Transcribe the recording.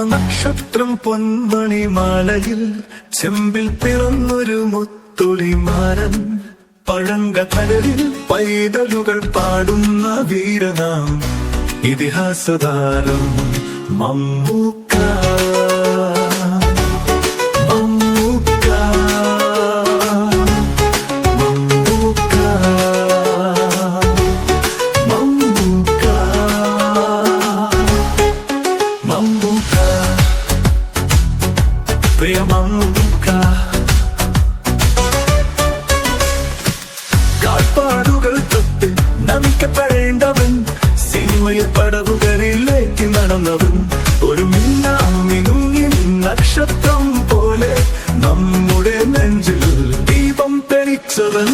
നക്ഷത്രം പൊന്മണി മാലയിൽ ചെമ്പിൽ പിറന്നൊരു മുത്തുളിമാരൻ പഴങ്കടലിൽ പൈതലുകൾ പാടുന്ന വീരനാം ഇതിഹാസതാരം മമ്മൂക്ക. പ്രിയ മമ്മൂക്ക, കാൽപ്പാടുകൾ തൊട്ട് നമിക്കപ്പെടേണ്ടവൻ, സിനിമയിൽ പടവുകളിലേക്ക് നടന്നവൻ, ഒരു മിന്നാമിനുങ്ങി നക്ഷത്രം പോലെ നമ്മുടെ നെഞ്ചിൽ ദീപം തെളിച്ചവൻ.